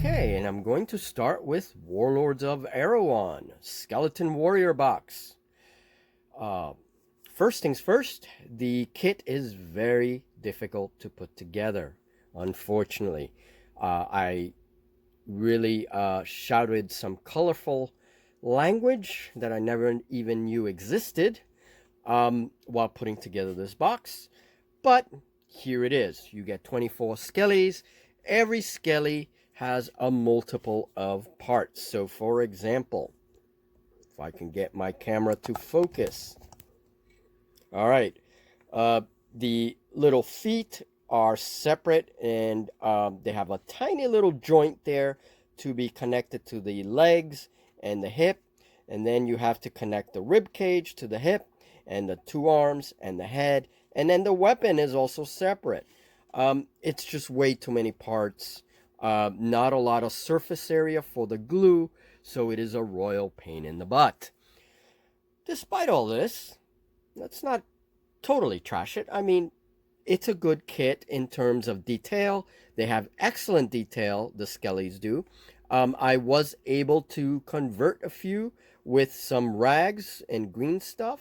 Okay, and I'm going to start with Warlords of Erewhon, Skeleton Warrior box. Uh, First things first, the kit is very difficult to put together, unfortunately. I really shouted some colorful language that I never even knew existed while putting together this box. But here it is. You get 24 skellies. Every skelly has a multiple of parts. So for example, if I can get my camera to focus. All right. Uh, the little feet are separate and they have a tiny little joint there to be connected to the legs and the hip. And then you have to connect the rib cage to the hip and the two arms and the head. And then the weapon is also separate. It's just way too many parts. Not a lot of surface area for the glue, so it is a royal pain in the butt. Despite all this, let's not totally trash it. I mean, it's a good kit in terms of detail. They have excellent detail, the Skellies do. I was able to convert a few with some rags and green stuff,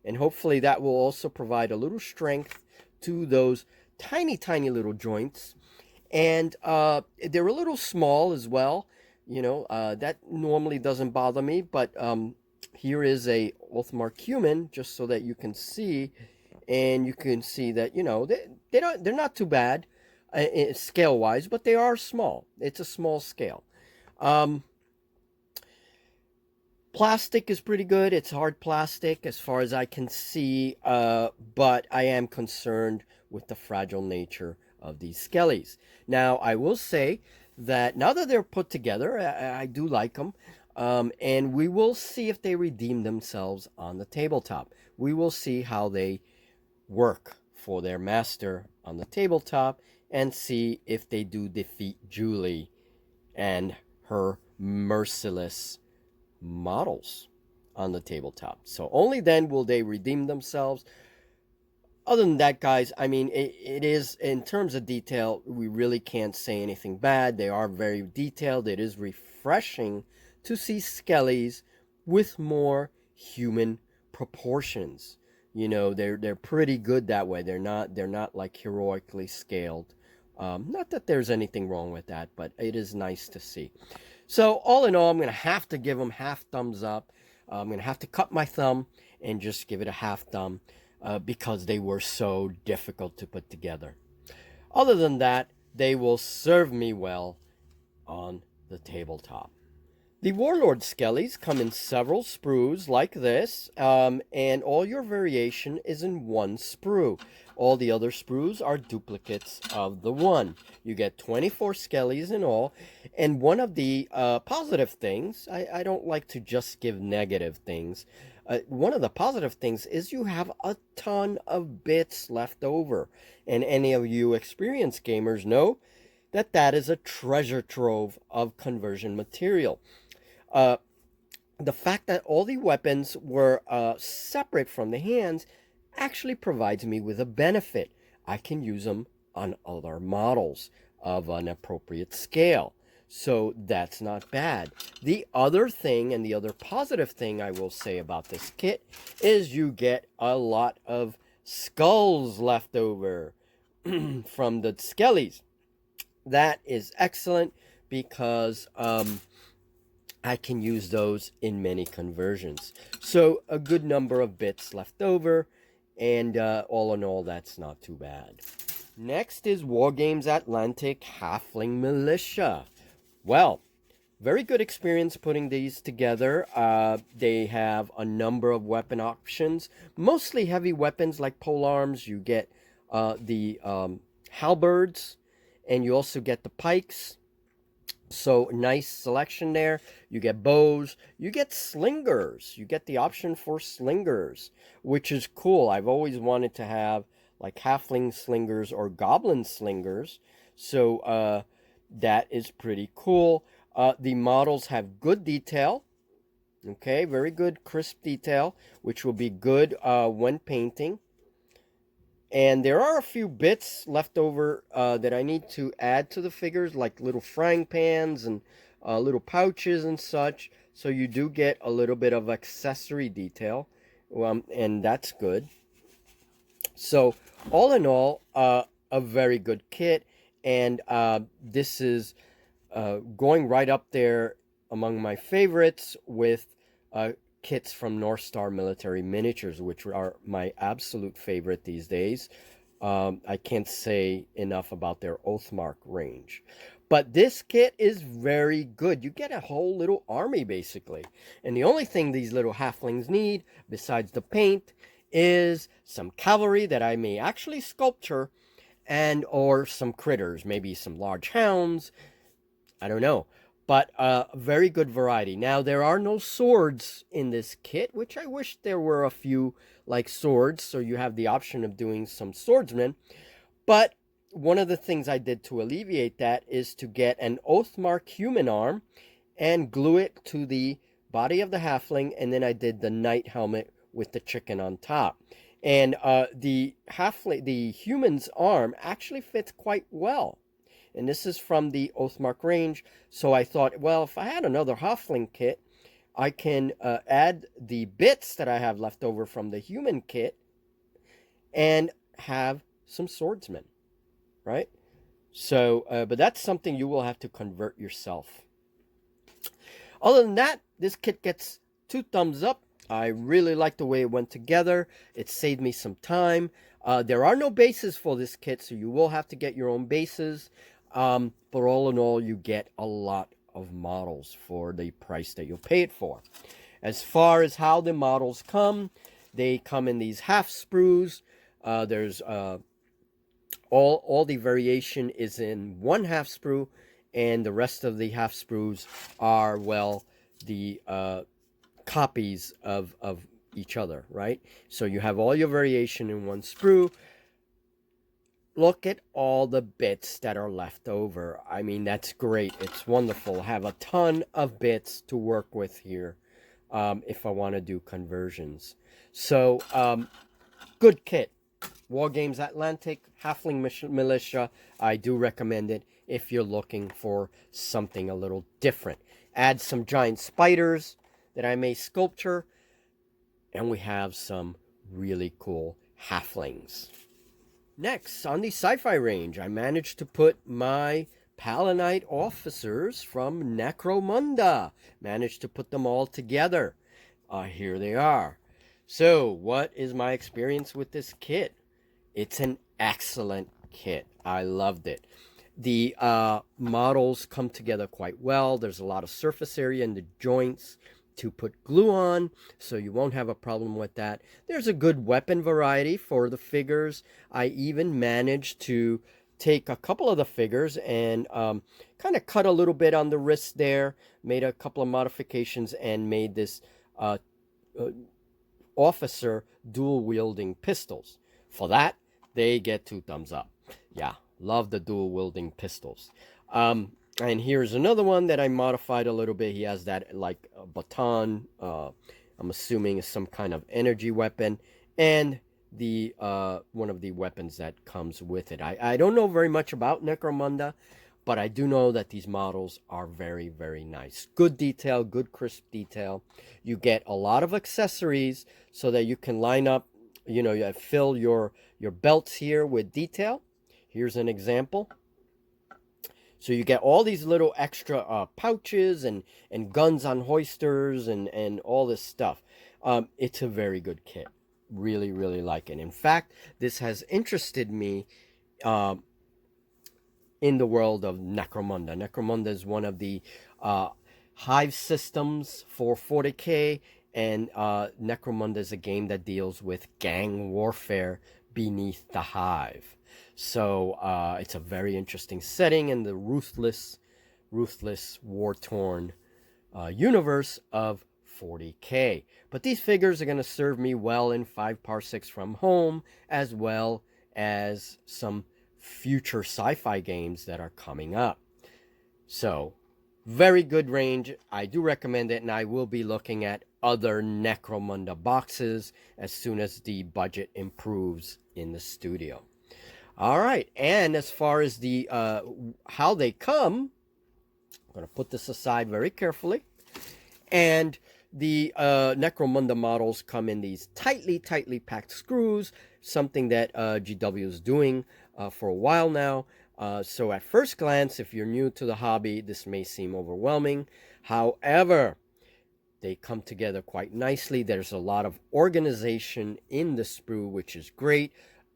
and hopefully that will also provide a little strength to those tiny, tiny little joints. And they're a little small as well. That normally doesn't bother me, but here is a Ulthmar cumin just so that you can see, and you can see that they're not too bad scale wise, but they are small. It's a small scale. Um, Plastic is pretty good. It's hard plastic as far as I can see, but I am concerned with the fragile nature of these skellies. Now, I will say that now that they're put together, I do like them. And we will see if they redeem themselves on the tabletop. We will see how they work for their master on the tabletop and see if they do defeat Julie and her merciless models on the tabletop. So only then will they redeem themselves. Other than that, guys, I mean, it is, in terms of detail, we really can't say anything bad. They are very detailed. It is refreshing to see skellies with more human proportions. They're pretty good that way. They're not like heroically scaled. Not that there's anything wrong with that, but it is nice to see. So all in all, I'm going to have to give them half thumbs up. I'm going to have to cut my thumb and just give it a half thumb because they were so difficult to put together. Other than that, they will serve me well on the tabletop. The Warlord Skellies come in several sprues like this, and all your variation is in one sprue. All the other sprues are duplicates of the one. You get 24 Skellies in all, and one of the positive things, I don't like to just give negative things, one of the positive things is you have a ton of bits left over, and any of you experienced gamers know that that is a treasure trove of conversion material. Uh, the fact that all the weapons were separate from the hands actually provides me with a benefit. I can use them on other models of an appropriate scale. So that's not bad. The other thing, and the other positive thing I will say about this kit, is you get a lot of skulls left over from the skellies. That is excellent because I can use those in many conversions. So a good number of bits left over, and all in all, that's not too bad. Next is Wargames Atlantic Halfling Militia. Well, very good experience putting these together. They have a number of weapon options, mostly heavy weapons like polearms. You get the halberds, and you also get the pikes. So nice selection there. You get bows, you get slingers, you get the option for slingers, which is cool. I've always wanted to have like halfling slingers or goblin slingers, so that is pretty cool. The models have good detail, okay, very good crisp detail, which will be good when painting. And there are a few bits left over that I need to add to the figures, like little frying pans and little pouches and such. So you do get a little bit of accessory detail, and that's good. So all in all, a very good kit, and this is going right up there among my favorites with kits from North Star Military Miniatures, which are my absolute favorite these days. I can't say enough about their Oathmark range. But this kit is very good. You get a whole little army, basically. And the only thing these little halflings need, besides the paint, is some cavalry that I may actually sculpture, and or some critters, maybe some large hounds, I don't know. But a very good variety. Now, there are no swords in this kit, which I wish there were a few like swords, so you have the option of doing some swordsmen. But one of the things I did to alleviate that is to get an Oathmark human arm and glue it to the body of the halfling, and then I did the knight helmet with the chicken on top. And the human's arm actually fits quite well. And this is from the Oathmark range. So I thought, well, if I had another halfling kit, I can add the bits that I have left over from the human kit and have some swordsmen, right? So, but that's something you will have to convert yourself. Other than that, this kit gets 2 thumbs up. I really like the way it went together. It saved me some time. There are no bases for this kit, so you will have to get your own bases. But all in all, you get a lot of models for the price that you'll pay it for. As far as how the models come, they come in these half sprues. There's all the variation is in 1 half sprue, and the rest of the half sprues are, well, the copies of each other, right? So you have all your variation in 1 sprue. Look at all the bits that are left over. I mean, that's great. It's wonderful. Have a ton of bits to work with here if I want to do conversions. So, good kit. War Games Atlantic, Halfling Militia. I do recommend it if you're looking for something a little different. Add some giant spiders that I may sculpture, and we have some really cool halflings. Next, on the sci-fi range, I managed to put my Palanite officers from Necromunda. Managed to put them all together. Here they are. So, what is my experience with this kit? It's an excellent kit. I loved it. The models come together quite well. There's a lot of surface area in the joints to put glue on, so you won't have a problem with that. There's a good weapon variety for the figures. I even managed to take a couple of the figures and kind of cut a little bit on the wrist there, made a couple of modifications, and made this officer dual wielding pistols. For that, they get 2 thumbs up. Yeah, love the dual wielding pistols. And here's another one that I modified a little bit. He has that like a baton. I'm assuming is some kind of energy weapon, and the one of the weapons that comes with it. I don't know very much about Necromunda, but I do know that these models are very, very nice. Good detail, good crisp detail. You get a lot of accessories so that you can line up, you know, you fill your belts here with detail. Here's an example. So you get all these little extra pouches and guns on hoisters and all this stuff. It's a very good kit. Really, really like it. In fact, this has interested me in the world of Necromunda. Necromunda is one of the hive systems for 40K, and Necromunda is a game that deals with gang warfare beneath the hive. So it's a very interesting setting in the ruthless, war-torn universe of 40K. But these figures are going to serve me well in 5 Parsecs from Home, as well as some future sci-fi games that are coming up. So Very good range. I do recommend it, and I will be looking at other Necromunda boxes as soon as the budget improves in the studio. All right, and as far as the how they come, I'm going to put this aside very carefully. And the Necromunda models come in these tightly packed screws, something that GW is doing for a while now. So at first glance, if you're new to the hobby, this may seem overwhelming. However, they come together quite nicely. There's a lot of organization in the sprue, which is great.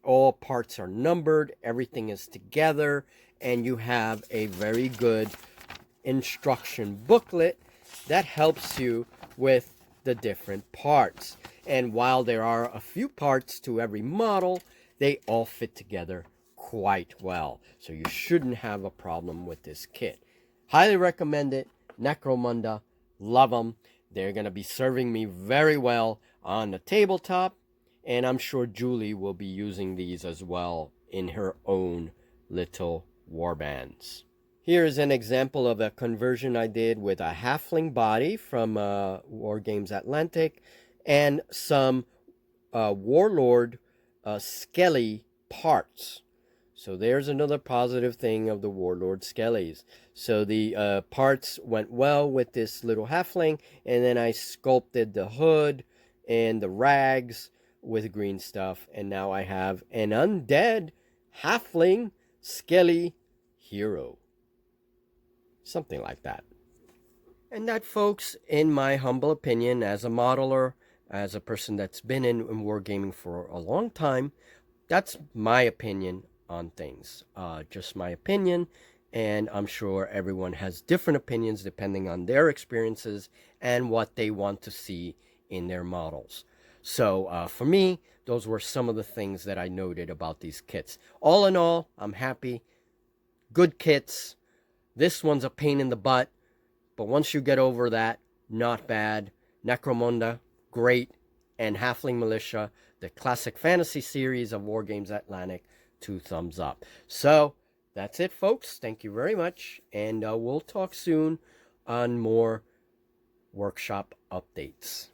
All parts are numbered, everything is together, and you have a very good instruction booklet that helps you with the different parts. And while there are a few parts to every model, they all fit together quite well. So you shouldn't have a problem with this kit. Highly recommend it. Necromunda, love them. They're going to be serving me very well on the tabletop. And I'm sure Julie will be using these as well in her own little warbands. Here is an example of a conversion I did with a halfling body from War Games Atlantic and some Warlord Skelly parts. So there's another positive thing of the Warlord Skellies. So the parts went well with this little halfling, and then I sculpted the hood and the rags with green stuff, and now I have an undead halfling Skelly hero. Something like that. And that, folks, in my humble opinion, as a modeler, as a person that's been in wargaming for a long time, that's my opinion on things. Just my opinion, and I'm sure everyone has different opinions depending on their experiences and what they want to see in their models. So for me, those were some of the things that I noted about these kits. All in all, I'm happy. Good kits. This one's a pain in the butt, but once you get over that, not bad. Necromunda, great. And Halfling Militia, the classic fantasy series of War Games Atlantic, 2 thumbs up. So that's it, folks. Thank you very much. And we'll talk soon on more workshop updates.